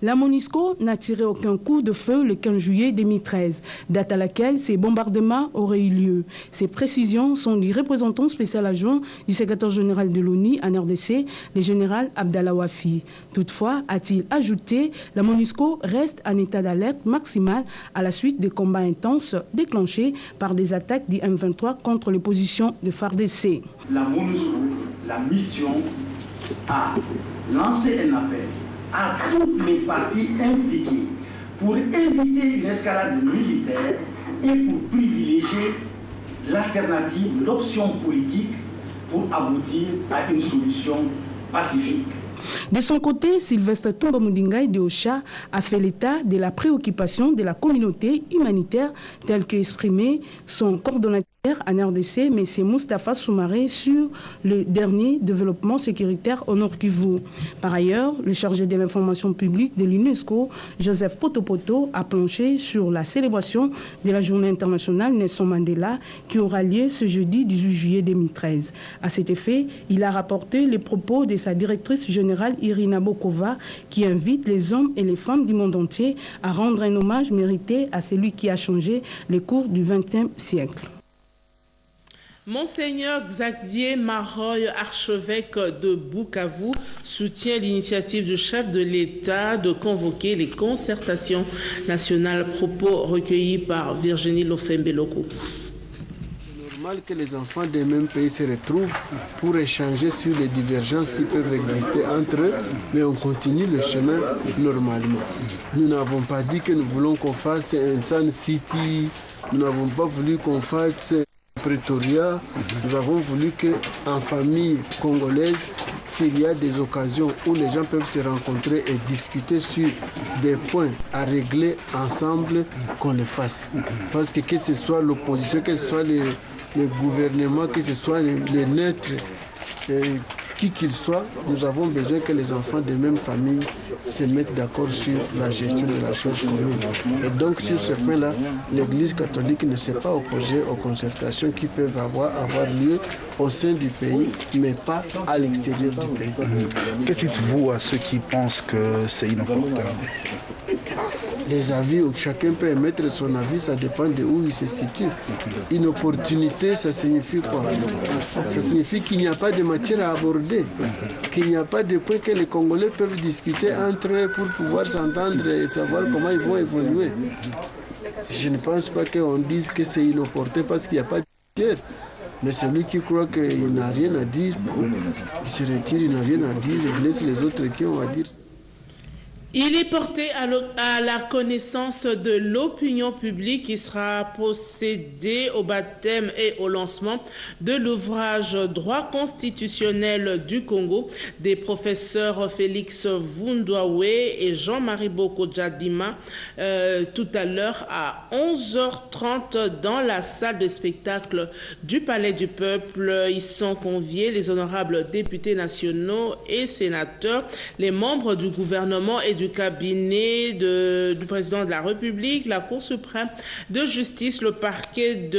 La MONUSCO n'a tiré aucun coup de feu le 15 juillet 2013, date à laquelle ces bombardements auraient eu lieu. Ces précisions sont du représentant spécial adjoint du secrétaire général de l'ONU en RDC, le général Abdallah Wafi. Toutefois, a-t-il ajouté, la MONUSCO reste en état d'alerte maximale à la suite des combats intenses déclenchés par des attaques du M23 contre les positions de FARDC. La MONUSCO, la mission, a lancé un appel à toutes les parties impliquées pour éviter une escalade militaire et pour privilégier l'alternative, l'option politique pour aboutir à une solution pacifique. De son côté, Sylvestre Tomba Mudingai de Ocha a fait l'état de la préoccupation de la communauté humanitaire telle qu'exprimée son coordonnateur en RDC, M. Moustapha Soumaré, sur le dernier développement sécuritaire au Nord Kivu. Par ailleurs, le chargé de l'information publique de l'UNESCO, Joseph Potopoto, a planché sur la célébration de la journée internationale Nelson Mandela qui aura lieu ce jeudi 18 juillet 2013. À cet effet, il a rapporté les propos de sa directrice générale Irina Bokova qui invite les hommes et les femmes du monde entier à rendre un hommage mérité à celui qui a changé les cours du XXe siècle. Monseigneur Xavier Maroy, archevêque de Bukavu, soutient l'initiative du chef de l'État de convoquer les concertations nationales, propos recueillis par Virginie Lofembe-Loko. C'est normal que les enfants des mêmes pays se retrouvent pour échanger sur les divergences qui peuvent exister entre eux, mais on continue le chemin normalement. Nous n'avons pas dit que nous voulons qu'on fasse un Sun City, nous n'avons pas voulu qu'on fasse Pretoria. Nous avons voulu qu'en famille congolaise, s'il y a des occasions où les gens peuvent se rencontrer et discuter sur des points à régler ensemble, qu'on le fasse. Parce que ce soit l'opposition, que ce soit le gouvernement, que ce soit les neutres, qui qu'ils soient, nous avons besoin que les enfants des mêmes familles se mettent d'accord sur la gestion de la chose commune. Et donc sur ce point-là, l'Église catholique ne s'est pas opposée aux concertations qui peuvent avoir lieu au sein du pays, mais pas à l'extérieur du pays. Que dites-vous à ceux qui pensent que c'est inopportun? Les avis, chacun peut émettre son avis, ça dépend de où il se situe. Inopportunité, ça signifie quoi? Ça signifie qu'il n'y a pas de matière à aborder, qu'il n'y a pas de point que les Congolais peuvent discuter entre eux pour pouvoir s'entendre et savoir comment ils vont évoluer. Je ne pense pas qu'on dise que c'est inopportun parce qu'il n'y a pas de matière. Mais celui qui croit qu'il n'a rien à dire, il se retire, il n'a rien à dire, il laisse les autres qui ont à dire. Il est porté à la connaissance de l'opinion publique qui sera procédé au baptême et au lancement de l'ouvrage « Droit constitutionnel du Congo » des professeurs Félix Vundwawe et Jean-Marie Boko-Djadima tout à l'heure à 11h30 dans la salle de spectacle du Palais du Peuple. Ils sont conviés les honorables députés nationaux et sénateurs, les membres du gouvernement et du cabinet du président de la République, la Cour suprême de justice, le parquet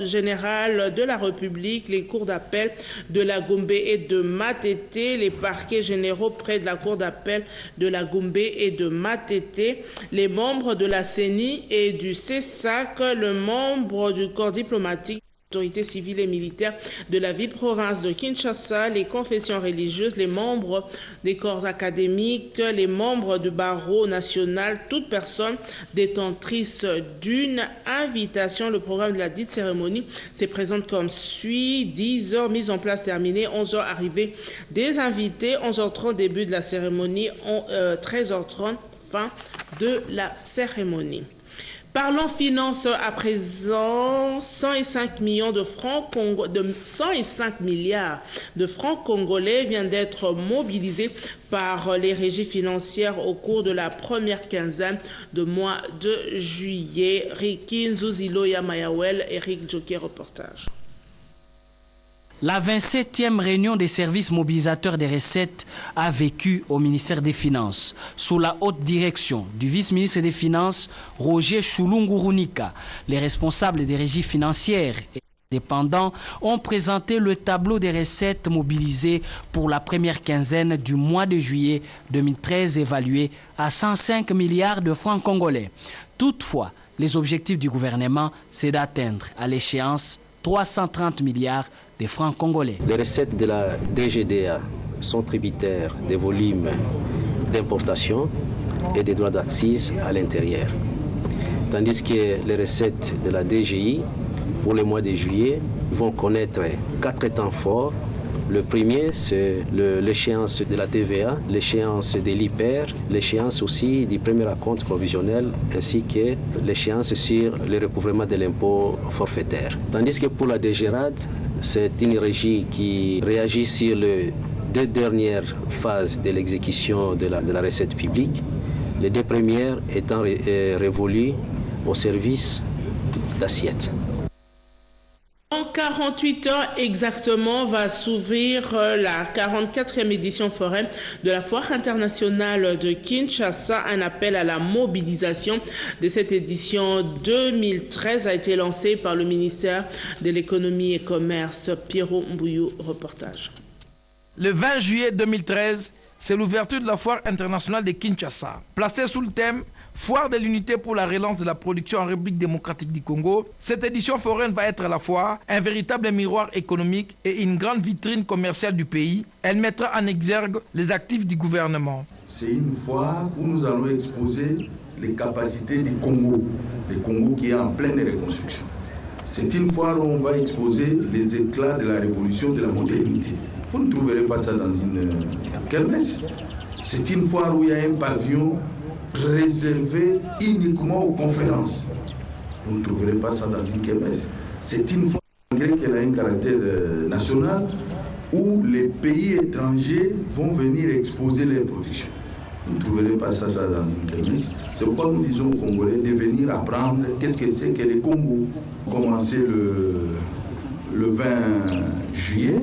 général de la République, les cours d'appel de la Gombe et de Matete, les parquets généraux près de la Cour d'appel de la Gombe et de Matete, les membres de la CENI et du CESAC, le membre du corps diplomatique, autorités civiles et militaires de la ville-province de Kinshasa, les confessions religieuses, les membres des corps académiques, les membres du barreau national, toute personne détentrice d'une invitation. Le programme de la dite cérémonie se présente comme suit: 10h, mise en place terminée, 11h, arrivée des invités, 11h30, début de la cérémonie, 13h30, fin de la cérémonie. Parlons finances à présent. 105 milliards de francs congolais viennent d'être mobilisés par les régies financières au cours de la première quinzaine de mois de juillet. Riki Nzuziloya Mayawel, Eric Joker, reportage. La 27e réunion des services mobilisateurs des recettes a vécu au ministère des Finances, sous la haute direction du vice-ministre des Finances, Roger Chulungu Runika. Les responsables des régies financières et Dépendants ont présenté le tableau des recettes mobilisées pour la première quinzaine du mois de juillet 2013 évalué à 105 milliards de francs congolais. Toutefois, les objectifs du gouvernement, c'est d'atteindre à l'échéance 330 milliards de francs congolais. Les recettes de la DGDA sont tributaires des volumes d'importation et des droits d'accise à l'intérieur. Tandis que les recettes de la DGI pour le mois de juillet vont connaître 4 temps forts. Le premier, c'est l'échéance de la TVA, l'échéance de l'IPER, l'échéance aussi du premier acompte provisionnel, ainsi que l'échéance sur le recouvrement de l'impôt forfaitaire. Tandis que pour la DGRAD, c'est une régie qui réagit sur les 2 dernières phases de l'exécution de la recette publique, les 2 premières étant révolues au service d'assiette. En 48 heures exactement va s'ouvrir la 44e édition foraine de la Foire internationale de Kinshasa. Un appel à la mobilisation de cette édition 2013 a été lancé par le ministère de l'économie et commerce. Pierrot Mbouyou, reportage. Le 20 juillet 2013, c'est l'ouverture de la Foire internationale de Kinshasa. Placée sous le thème Foire de l'unité pour la relance de la production en République démocratique du Congo, cette édition foraine va être à la fois un véritable miroir économique et une grande vitrine commerciale du pays. Elle mettra en exergue les actifs du gouvernement. C'est une foire où nous allons exposer les capacités du Congo, le Congo qui est en pleine reconstruction. C'est une foire où on va exposer les éclats de la révolution de la modernité. Vous ne trouverez pas ça dans une kermesse. C'est une foire où il y a un pavillon réservé uniquement aux conférences. Vous ne trouverez pas ça dans une kermesse. C'est une foire, malgré qu'elle a un caractère national, où les pays étrangers vont venir exposer leurs productions. Vous ne trouverez pas ça dans une kermesse. C'est pourquoi nous disons aux Congolais de venir apprendre qu'est-ce que c'est que le Congo. Commencer le 20 juillet.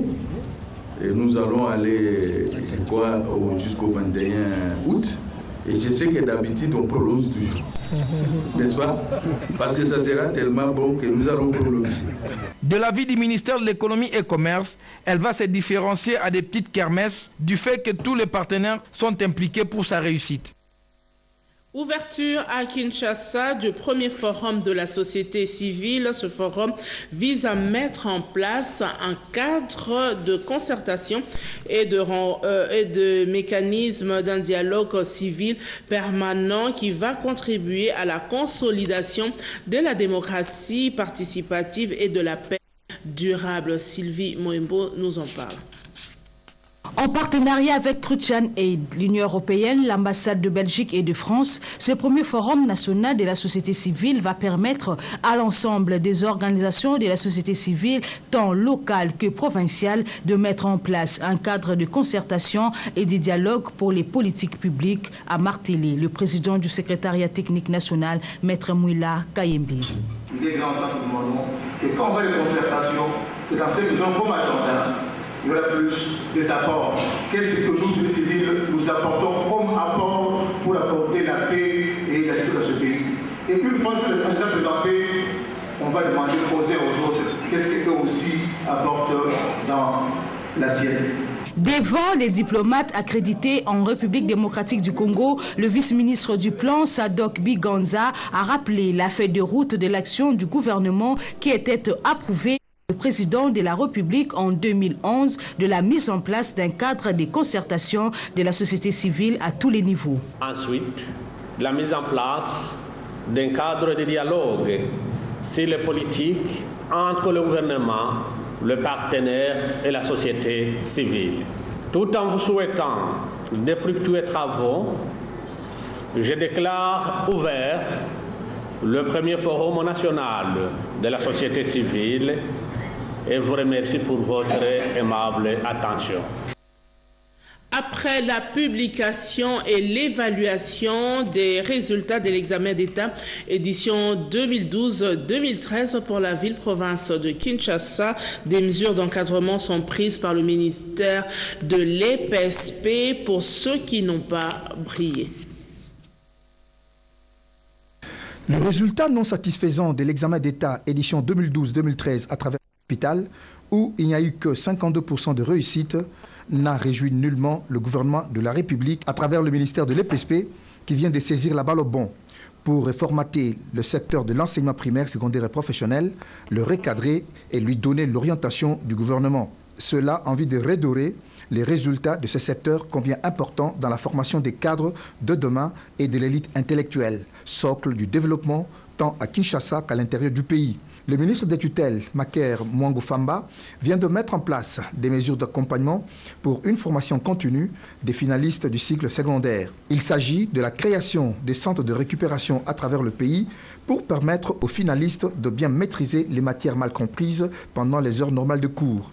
Et nous allons aller jusqu'au 21 août. Et je sais que d'habitude, on prolonge toujours. N'est-ce pas? Parce que ça sera tellement bon que nous allons prolonger. De l'avis du ministère de l'économie et commerce, elle va se différencier à des petites kermesses du fait que tous les partenaires sont impliqués pour sa réussite. Ouverture à Kinshasa du premier forum de la société civile. Ce forum vise à mettre en place un cadre de concertation et de mécanisme d'un dialogue civil permanent qui va contribuer à la consolidation de la démocratie participative et de la paix durable. Sylvie Moembo nous en parle. En partenariat avec Crucian et l'Union européenne, l'ambassade de Belgique et de France, ce premier forum national de la société civile va permettre à l'ensemble des organisations de la société civile, tant locales que provinciales, de mettre en place un cadre de concertation et de dialogue pour les politiques publiques, a martelé le président du secrétariat technique national, Maître Mouila Kayembe. Il est grand temps que nous demandons que quand on va les concertations, que dans ces besoins comme agenda, il y aura plus des apports. Qu'est-ce que nous, les civils, nous apportons comme apport pour apporter la paix et la sécurité dans ce pays? Et puis, une fois que le président présenté, on va demander, poser aux autres, qu'est-ce qu'eux aussi apportent dans l'assiette. Devant les diplomates accrédités en République démocratique du Congo, le vice-ministre du Plan, Sadok Biganza, a rappelé la feuille de route de l'action du gouvernement qui était approuvée le président de la République en 2011 de la mise en place d'un cadre de concertation de la société civile à tous les niveaux. Ensuite, la mise en place d'un cadre de dialogue sur les politiques entre le gouvernement, le partenaire et la société civile. Tout en vous souhaitant de fructueux travaux, je déclare ouvert le premier forum national de la société civile et vous remercie pour votre aimable attention. Après la publication et l'évaluation des résultats de l'examen d'État édition 2012-2013 pour la ville-province de Kinshasa, des mesures d'encadrement sont prises par le ministère de l'EPSP pour ceux qui n'ont pas brillé. Le résultat non satisfaisant de l'examen d'État édition 2012-2013 à travers hôpital, où il n'y a eu que 52% de réussite, n'a réjoui nullement le gouvernement de la République à travers le ministère de l'EPSP qui vient de saisir la balle au bond pour reformater le secteur de l'enseignement primaire, secondaire et professionnel, le recadrer et lui donner l'orientation du gouvernement. Cela en vue de redorer les résultats de ce secteur combien important dans la formation des cadres de demain et de l'élite intellectuelle, socle du développement tant à Kinshasa qu'à l'intérieur du pays. Le ministre des tutelles, Maker Mwangufamba, vient de mettre en place des mesures d'accompagnement pour une formation continue des finalistes du cycle secondaire. Il s'agit de la création des centres de récupération à travers le pays pour permettre aux finalistes de bien maîtriser les matières mal comprises pendant les heures normales de cours.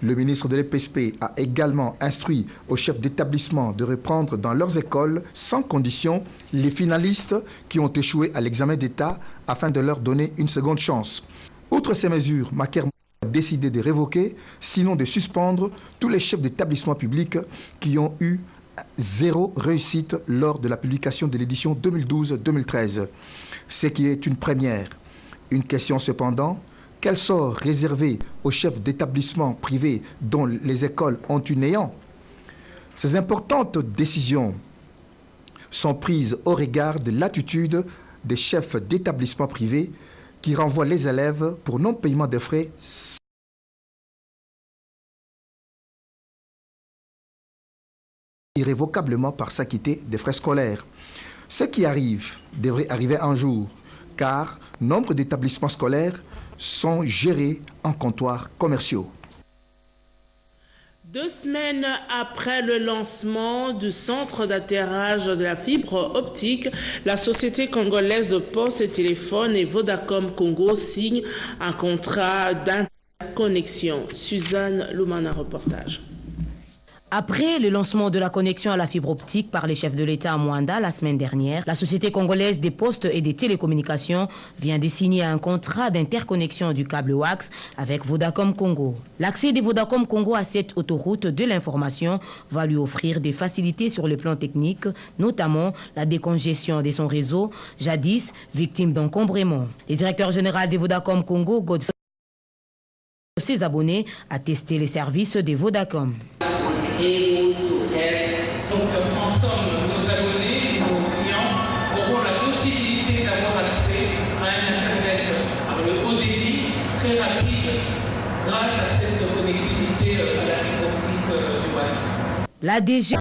Le ministre de l'EPSP a également instruit aux chefs d'établissement de reprendre dans leurs écoles, sans condition, les finalistes qui ont échoué à l'examen d'État afin de leur donner une seconde chance. Outre ces mesures, Maker a décidé de révoquer, sinon de suspendre, tous les chefs d'établissement publics qui ont eu 0 réussite lors de la publication de l'édition 2012-2013, ce qui est une première. Une question cependant, quel sort réservé aux chefs d'établissements privés dont les écoles ont eu néant? Ces importantes décisions sont prises au regard de l'attitude des chefs d'établissements privés qui renvoient les élèves pour non-paiement de frais irrévocablement par s'acquitter des frais scolaires. Ce qui arrive devrait arriver un jour, car nombre d'établissements scolaires sont gérés en comptoirs commerciaux. 2 semaines après le lancement du centre d'atterrage de la fibre optique, la société congolaise de postes et téléphones et Vodacom Congo signent un contrat d'interconnexion. Suzanne Loumana, reportage. Après le lancement de la connexion à la fibre optique par les chefs de l'État à Mwanda la semaine dernière, la Société congolaise des postes et des télécommunications vient de signer un contrat d'interconnexion du câble WAX avec Vodacom Congo. L'accès de Vodacom Congo à cette autoroute de l'information va lui offrir des facilités sur le plan technique, notamment la décongestion de son réseau, jadis victime d'encombrement. Le directeur général de Vodacom Congo, Godfrey, ses abonnés a testé les services de Vodacom. Donc, en somme, nos abonnés, nos clients auront la possibilité d'avoir accès à un Internet à le haut débit, très rapide, grâce à cette connectivité à la fibre optique du WAX. La DG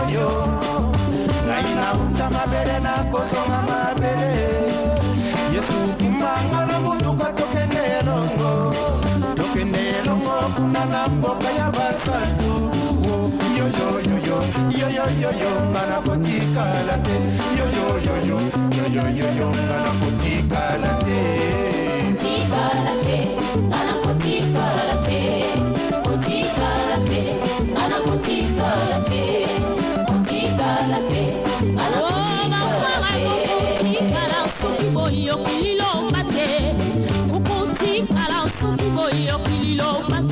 oyo ngai nauta mabele nakosonga mabele Yesu kumbanga na mutuka tokende elongo kuna na mboka ya basantu yo ngana kotikala te yo ngana kotikala te ngana kotikala te ngana kotikala te Yo kililo mate, kukuti kala suku yo kililo mate.